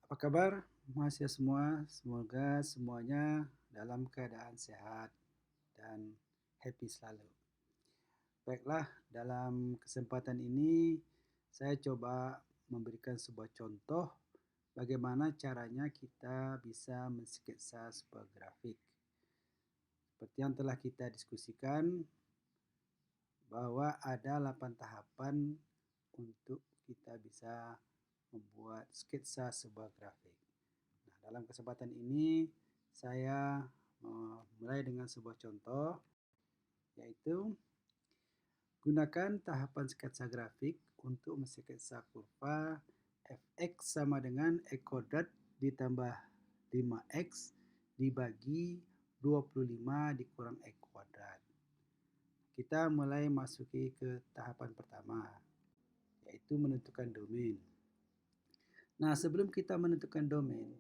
Apa kabar mahasiswa semua? Semoga semuanya dalam keadaan sehat dan happy selalu. Baiklah, dalam kesempatan ini saya coba memberikan sebuah contoh bagaimana caranya kita bisa mensketsa sebuah grafik. Seperti yang telah kita diskusikan bahwa ada 8 tahapan untuk kita bisa membuat sketsa sebuah grafik. Nah, dalam kesempatan ini saya mulai dengan sebuah contoh, yaitu gunakan tahapan sketsa grafik untuk mensketsa kurva fx sama dengan x kuadrat ditambah 5x dibagi 25 dikurang x kuadrat. Kita mulai masuki ke tahapan pertama, yaitu menentukan domain. Nah, sebelum kita menentukan domain,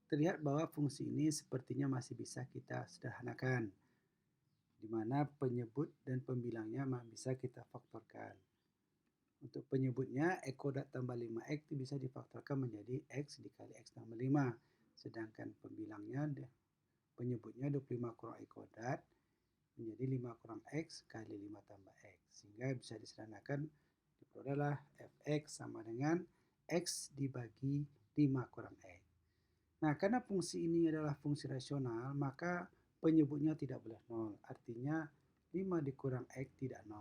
terlihat bahwa fungsi ini sepertinya masih bisa kita sederhanakan, di mana penyebut dan pembilangnya bisa kita faktorkan. Untuk penyebutnya, x kuadrat tambah 5x itu bisa difaktorkan menjadi x dikali x tambah 5. Sedangkan pembilangnya, penyebutnya 25 kurang x kuadrat menjadi 5 kurang x kali 5 tambah x. Sehingga bisa disederhanakan, diperolehlah fx sama dengan x dibagi 5 kurang x. Nah, karena fungsi ini adalah fungsi rasional, maka penyebutnya tidak boleh 0. Artinya 5 dikurang x tidak 0.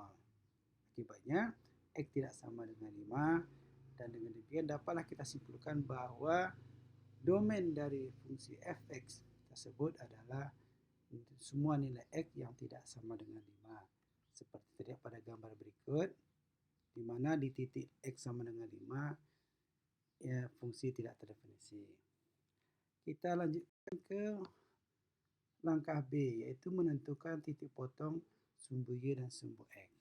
Akibatnya x tidak sama dengan 5, dan dengan demikian dapatlah kita simpulkan bahwa domain dari fungsi fx tersebut adalah semua nilai x yang tidak sama dengan 5. Seperti terlihat pada gambar berikut, di mana di titik x sama dengan 5, ya, fungsi tidak terdefinisi. Kita lanjutkan ke langkah B, yaitu menentukan titik potong sumbu Y dan sumbu X.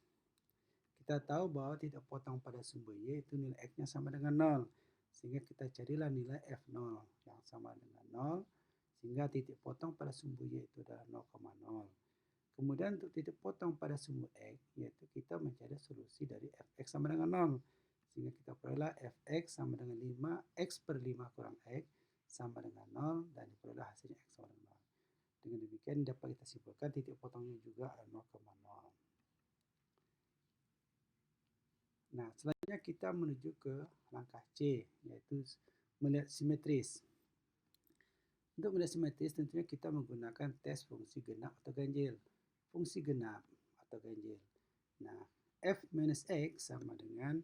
Kita tahu bahwa titik potong pada sumbu Y itu nilai X-nya sama dengan 0. Sehingga kita carilah nilai F0 yang sama dengan 0. Sehingga titik potong pada sumbu Y itu adalah 0,0. Kemudian untuk titik potong pada sumbu X, yaitu kita mencari solusi dari Fx sama dengan 0. Sehingga kita perolehlah Fx sama dengan 5x per 5 kurang X sama dengan 0, dan diperoleh hasilnya X sama dengan 0. Dengan demikian dapat kita simpulkan titik potongnya juga 0,0. Nah, selanjutnya kita menuju ke langkah C, yaitu melihat simetris. Untuk melihat simetris tentunya kita menggunakan tes fungsi genap atau ganjil. Fungsi genap atau ganjil. Nah, f minus x sama dengan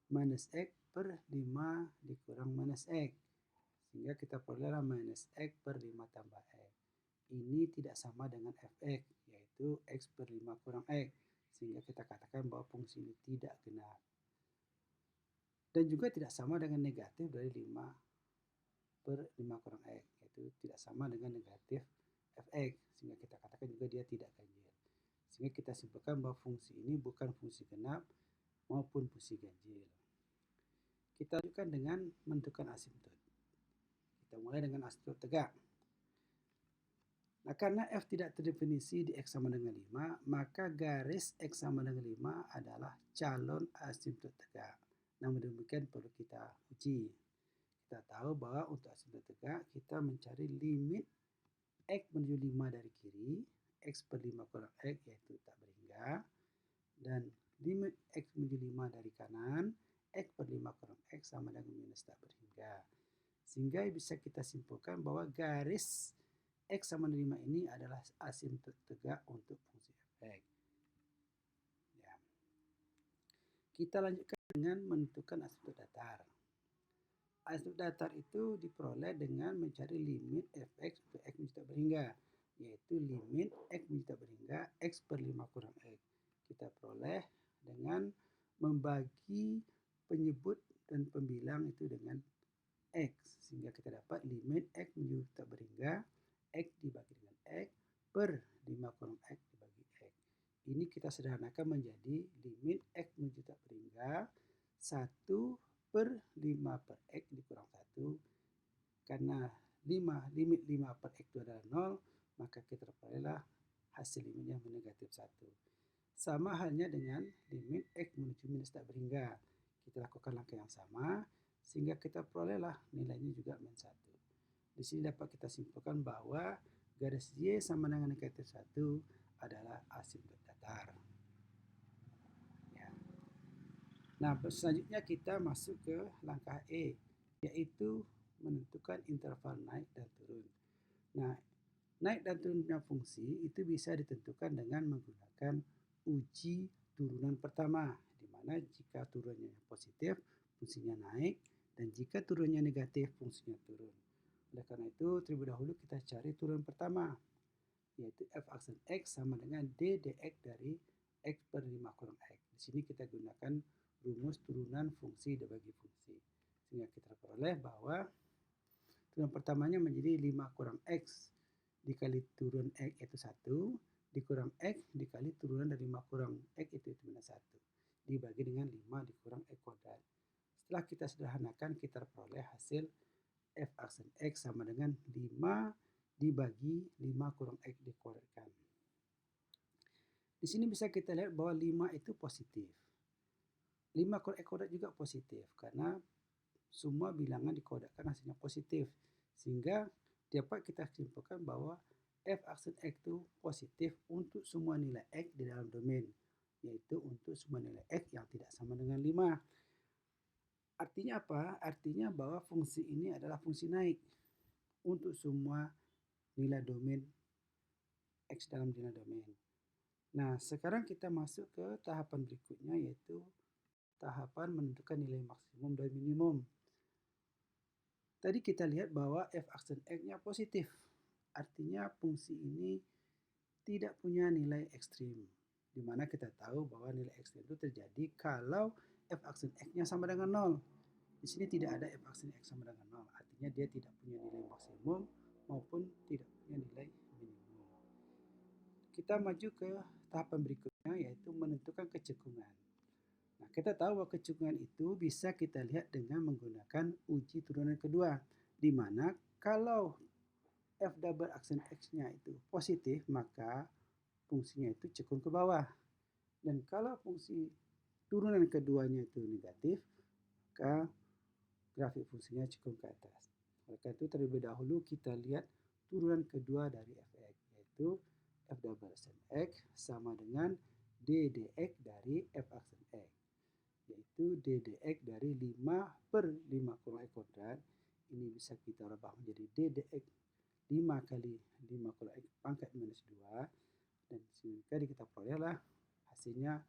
minus x per 5 dikurang minus x. Sehingga kita perolehlah minus x per 5 tambah x. Ini tidak sama dengan fx, yaitu x per 5 kurang x. Sehingga kita katakan bahwa fungsi ini tidak genap. Dan juga tidak sama dengan negatif dari 5 per 5 kurang x, yaitu tidak sama dengan negatif fx. Sehingga kita katakan juga dia tidak ganjil. Sehingga kita simpulkan bahwa fungsi ini bukan fungsi genap maupun fungsi ganjil. Kita lanjutkan dengan menentukan asimptot. Kita mulai dengan asimptot tegak. Nah, karena f tidak terdefinisi di x sama dengan 5, maka garis x sama dengan 5 adalah calon asimptot tegak. Namun demikian perlu kita uji. Kita tahu bahwa untuk asimptot tegak, kita mencari limit x menuju 5 dari kiri, x per 5 kurang x, yaitu tak berhingga, dan limit x menuju 5 dari kanan, x per 5 kurang x sama dengan minus tak berhingga. Sehingga bisa kita simpulkan bahwa garis x sama dengan 5 ini adalah asimptot tegak untuk fungsi fx. Ya. Kita lanjutkan dengan menentukan asimptot datar. Asimptot datar itu diperoleh dengan mencari limit fx untuk x menuju tak berhingga, yaitu limit x menuju tak berhingga x per 5 kurang x. Kita peroleh dengan membagi penyebut dan pembilang itu dengan x, sehingga kita dapat limit x menuju tak berhingga x dibagi dengan x per 5 kurang x dibagi x. Ini kita sederhanakan menjadi limit x menuju tak berhingga 1 per 5 per x dikurang 1. Karena limit 5 per x itu adalah 0, maka kita perolehlah hasil limitnya negatif 1. Sama halnya dengan limit x menuju minus tak berhingga. Kita lakukan langkah yang sama, sehingga kita perolehlah nilainya juga min 1. Di sini dapat kita simpulkan bahwa garis Y sama dengan negatif 1 adalah asimptot datar. Ya. Nah, selanjutnya kita masuk ke langkah E, yaitu menentukan interval naik dan turun. Nah, naik dan turunnya fungsi itu bisa ditentukan dengan menggunakan uji turunan pertama, di mana jika turunnya positif, fungsinya naik, dan jika turunnya negatif, fungsinya turun. Oleh karena itu, terlebih dahulu kita cari turunan pertama, yaitu f aksen x sama dengan d dx dari x per 5 kurang x. Di sini kita gunakan rumus turunan fungsi dibagi fungsi. Sehingga kita peroleh bahwa turunan pertamanya menjadi 5 kurang x dikali turun x itu 1, dikurang x dikali turunan dari 5 kurang x itu minus 1. Dibagi dengan 5 dikurang x kuadrat. Setelah kita sederhanakan, kita peroleh hasil f aksen x sama dengan 5 dibagi 5 kurang x dikuadratkan. Di sini bisa kita lihat bahwa 5 itu positif. 5 kurang x kuadrat juga positif karena semua bilangan dikuadratkan hasilnya positif. Sehingga dapat kita simpulkan bahwa f aksen x itu positif untuk semua nilai x di dalam domain, yaitu untuk semua nilai x yang tidak sama dengan 5. Artinya apa? Artinya bahwa fungsi ini adalah fungsi naik untuk semua nilai domain x dalam nilai domain. Nah, sekarang kita masuk ke tahapan berikutnya, yaitu tahapan menentukan nilai maksimum dan minimum. Tadi kita lihat bahwa f aksen x-nya positif. Artinya fungsi ini tidak punya nilai ekstrim. Di mana kita tahu bahwa nilai ekstrim itu terjadi kalau f aksen x-nya sama dengan 0. Di sini tidak ada f aksen x sama dengan 0. Artinya dia tidak punya nilai maksimum maupun tidak punya nilai minimum. Kita maju ke tahapan berikutnya, yaitu menentukan kecekungan. Nah, kita tahu bahwa kecekungan itu bisa kita lihat dengan menggunakan uji turunan kedua, di mana kalau f double aksen x-nya itu positif, maka fungsinya itu cekung ke bawah. Dan kalau fungsi turunan keduanya itu negatif, maka grafik fungsinya cekung ke atas. Oleh karena itu, terlebih dahulu kita lihat turunan kedua dari f(x), yaitu f double aksen x sama dengan d dx dari f aksen x, yaitu d dx dari 5 per 5 kurang x kuadrat. Ini bisa kita ubah menjadi d dx 5 kali 5 kurang x pangkat minus 2. Dan sehingga kita perolehlah hasilnya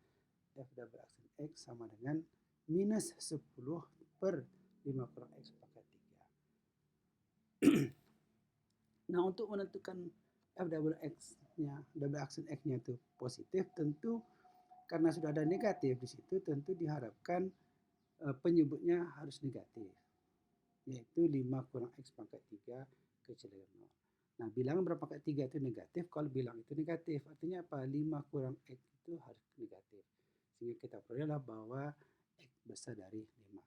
f double aksen x sama dengan minus 10 per 5 kurang x pangkat 3. Nah, untuk menentukan f double x-nya, double aksen x-nya itu positif, tentu karena sudah ada negatif di situ, tentu diharapkan penyebutnya harus negatif, yaitu 5 kurang x pangkat 3 kecil dari 0. Nah, bilangan berpangkat 3 itu negatif, kalau bilang itu negatif, artinya apa? 5 kurang x itu harus negatif. Sehingga kita perolehlah bahwa x besar dari 5.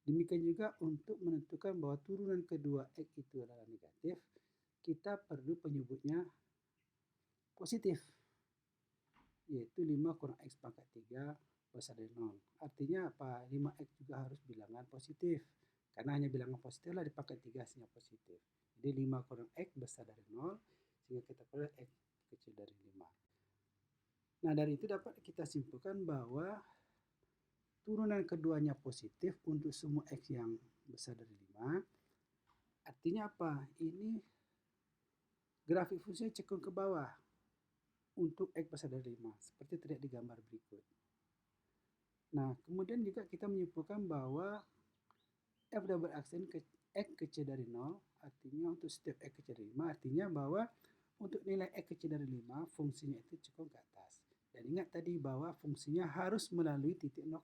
Demikian juga untuk menentukan bahwa turunan kedua x itu adalah negatif, kita perlu penyebutnya positif, yaitu 5 kurang x pangkat 3 besar dari 0. Artinya apa? 5x juga harus bilangan positif. Karena hanya bilangan positif lah di pangkat 3 hasilnya positif. Jadi 5 kurang x besar dari 0, sehingga kita peroleh x kecil dari 5. Nah, dari itu dapat kita simpulkan bahwa turunan keduanya positif untuk semua x yang besar dari 5. Artinya apa? Ini grafik fungsinya cekung ke bawah untuk x besar dari 5, seperti terlihat di gambar berikut. Nah, kemudian juga kita menyimpulkan bahwa f double aksen x kecil dari 0, artinya untuk setiap x kecil dari 5, artinya bahwa untuk nilai x kecil dari 5, fungsinya itu cekung ke atas. Dan ingat tadi bahwa fungsinya harus melalui titik 0,0,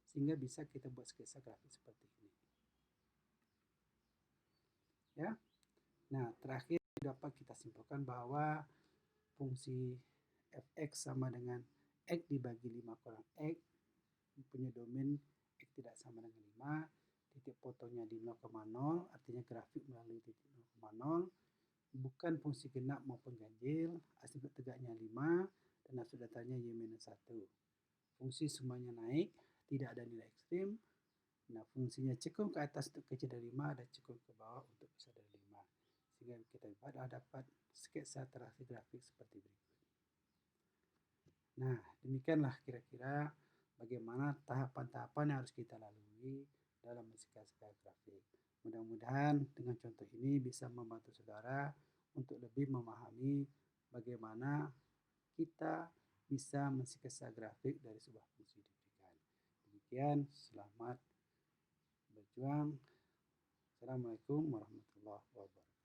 sehingga bisa kita buat sketsa grafik seperti ini. Ya. Nah, terakhir dapat kita simpulkan bahwa fungsi fx sama dengan x dibagi 5 kurang x punya domain x tidak sama dengan 5, titik fotonya di 0,0, artinya grafik melalui titik 0,0, bukan fungsi genap maupun ganjil, asimptot tegaknya 5, dan nafsu datarnya y-1. Fungsi semuanya naik, tidak ada nilai ekstrim, Nah, fungsinya cekung ke atas untuk kecil dari 5 dan cekung ke bawah untuk besar dari 5. Sehingga kita dapat sketsa terasi grafik seperti berikut. Nah, demikianlah kira-kira bagaimana tahapan-tahapan yang harus kita lalui dalam mensketsa grafik. Mudah-mudahan dengan contoh ini bisa membantu saudara untuk lebih memahami bagaimana kita bisa mensketsa grafik dari sebuah fungsi diberikan. Demikian, selamat berjuang. Assalamualaikum warahmatullahi wabarakatuh.